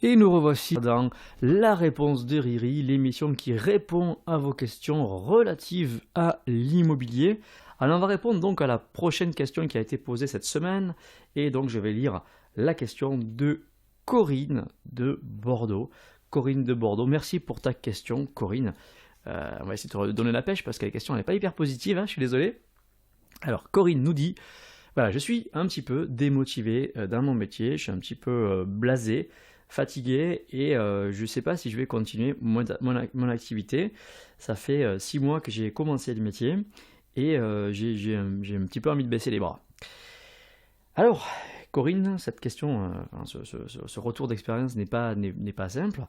Et nous revoici dans La réponse de Riri, l'émission qui répond à vos questions relatives à l'immobilier. Alors on va répondre donc à la prochaine question qui a été posée cette semaine. Et donc je vais lire la question de Corinne de Bordeaux. Corinne de Bordeaux, merci pour ta question Corinne. On va essayer de te donner la pêche parce que la question n'est pas hyper positive, hein, je suis désolé. Alors Corinne nous dit, voilà, je suis un petit peu démotivé dans mon métier, je suis un petit peu blasé, fatigué et je ne sais pas si je vais continuer mon activité. Ça fait 6 mois que j'ai commencé le métier et j'ai un petit peu envie de baisser les bras. Alors, Corinne, cette question, ce retour d'expérience n'est pas simple.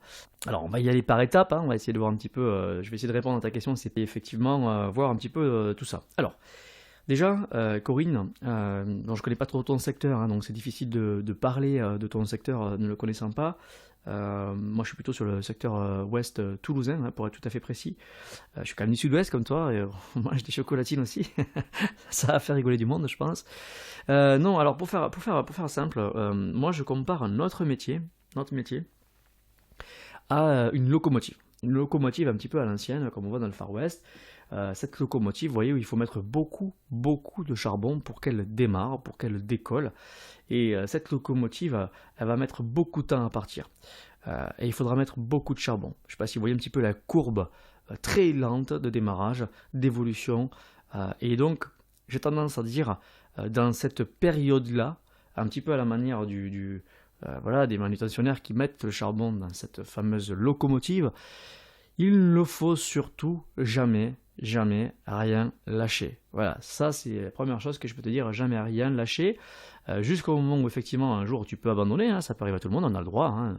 Alors, on va y aller par étapes, hein, on va essayer de voir un petit peu, je vais essayer de répondre à ta question, c'était effectivement voir un petit peu tout ça. Alors, déjà, Corinne, bon, je ne connais pas trop ton secteur, hein, donc c'est difficile de parler de ton secteur ne le connaissant pas. Moi, je suis plutôt sur le secteur ouest toulousain, hein, pour être tout à fait précis. Je suis quand même du sud-ouest comme toi, et on mange des chocolatines aussi. Ça va faire rigoler du monde, je pense. Non, alors pour faire simple, moi je compare notre métier à une locomotive. Une locomotive un petit peu à l'ancienne, comme on voit dans le Far West. Cette locomotive, vous voyez, où il faut mettre beaucoup de charbon pour qu'elle démarre, pour qu'elle décolle. Et cette locomotive, elle va mettre beaucoup de temps à partir. Et il faudra mettre beaucoup de charbon. Je ne sais pas si vous voyez un petit peu la courbe très lente de démarrage, d'évolution. Et donc, j'ai tendance à dire, dans cette période-là, un petit peu à la manière voilà, des manutentionnaires qui mettent le charbon dans cette fameuse locomotive, il ne faut surtout jamais rien lâcher. Voilà, ça c'est la première chose que je peux te dire, jamais rien lâcher, jusqu'au moment où effectivement un jour tu peux abandonner, hein, ça peut arriver à tout le monde, on a le droit hein,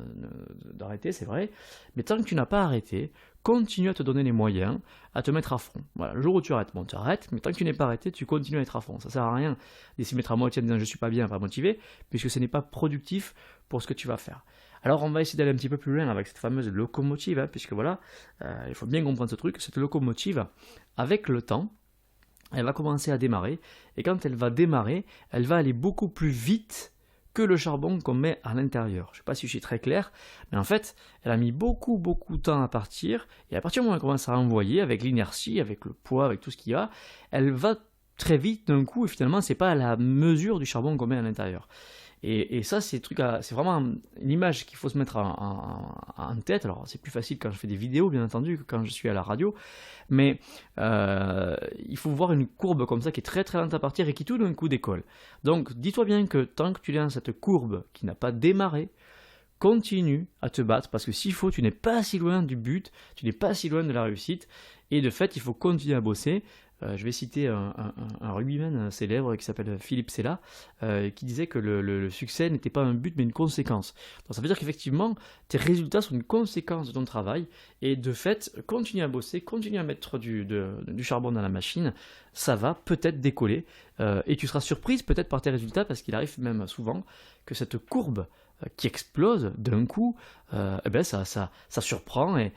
d'arrêter, c'est vrai, mais tant que tu n'as pas arrêté, continue à te donner les moyens, à te mettre à fond. Voilà, le jour où tu arrêtes, bon tu arrêtes, mais tant que tu n'es pas arrêté, tu continues à être à fond. Ça sert à rien d'essayer de mettre à moitié en disant je suis pas bien, pas motivé, puisque ce n'est pas productif pour ce que tu vas faire. Alors on va essayer d'aller un petit peu plus loin avec cette fameuse locomotive, hein, puisque voilà, il faut bien comprendre ce truc, cette locomotive, avec le temps, elle va commencer à démarrer, et quand elle va démarrer, elle va aller beaucoup plus vite que le charbon qu'on met à l'intérieur. Je ne sais pas si je suis très clair, mais en fait, elle a mis beaucoup de temps à partir, et à partir du moment où elle commence à envoyer, avec l'inertie, avec le poids, avec tout ce qu'il y a, elle va très vite d'un coup, et finalement, c'est pas à la mesure du charbon qu'on met à l'intérieur. Et ça, c'est vraiment une image qu'il faut se mettre en tête. Alors, c'est plus facile quand je fais des vidéos, bien entendu, que quand je suis à la radio. Mais il faut voir une courbe comme ça qui est très lente à partir et qui tout d'un coup décolle. Donc, dis-toi bien que tant que tu es dans cette courbe qui n'a pas démarré, continue à te battre parce que s'il faut, tu n'es pas si loin du but, tu n'es pas si loin de la réussite. Et de fait, il faut continuer à bosser. Je vais citer un rugbyman célèbre qui s'appelle Philippe Sella, qui disait que le succès n'était pas un but mais une conséquence. Donc ça veut dire qu'effectivement, tes résultats sont une conséquence de ton travail, et de fait, continue à bosser, continue à mettre du charbon dans la machine, ça va peut-être décoller, et tu seras surprise peut-être par tes résultats, parce qu'il arrive même souvent que cette courbe qui explose d'un coup, eh ben ça surprend, et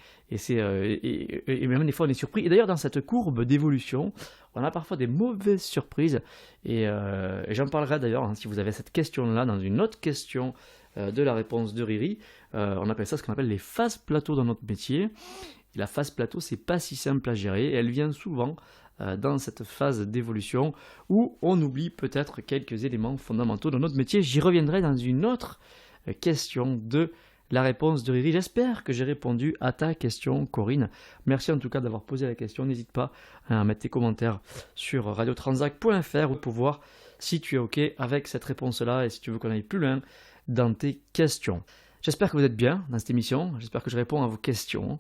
même des fois on est surpris. Et d'ailleurs dans cette courbe d'évolution, on a parfois des mauvaises surprises, et j'en parlerai d'ailleurs hein, si vous avez cette question-là dans une autre question de la réponse de Riri. On appelle ça ce qu'on appelle les phases plateaux dans notre métier. Et la phase plateau, c'est pas si simple à gérer, et elle vient souvent dans cette phase d'évolution où on oublie peut-être quelques éléments fondamentaux de notre métier. J'y reviendrai dans une autre question de la réponse de Riri. J'espère que j'ai répondu à ta question, Corinne. Merci en tout cas d'avoir posé la question. N'hésite pas à mettre tes commentaires sur radiotransac.fr pour voir si tu es OK avec cette réponse-là et si tu veux qu'on aille plus loin dans tes questions. J'espère que vous êtes bien dans cette émission. J'espère que je réponds à vos questions.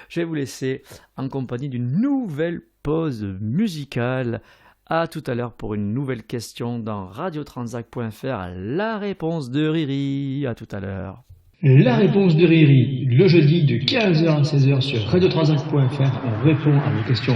Je vais vous laisser en compagnie d'une nouvelle pause musicale. À tout à l'heure pour une nouvelle question dans radiotransac.fr. La réponse de Riri. À tout à l'heure. La réponse de Riri, le jeudi de 15h à 16h sur radiotransac.fr. On répond à vos questions.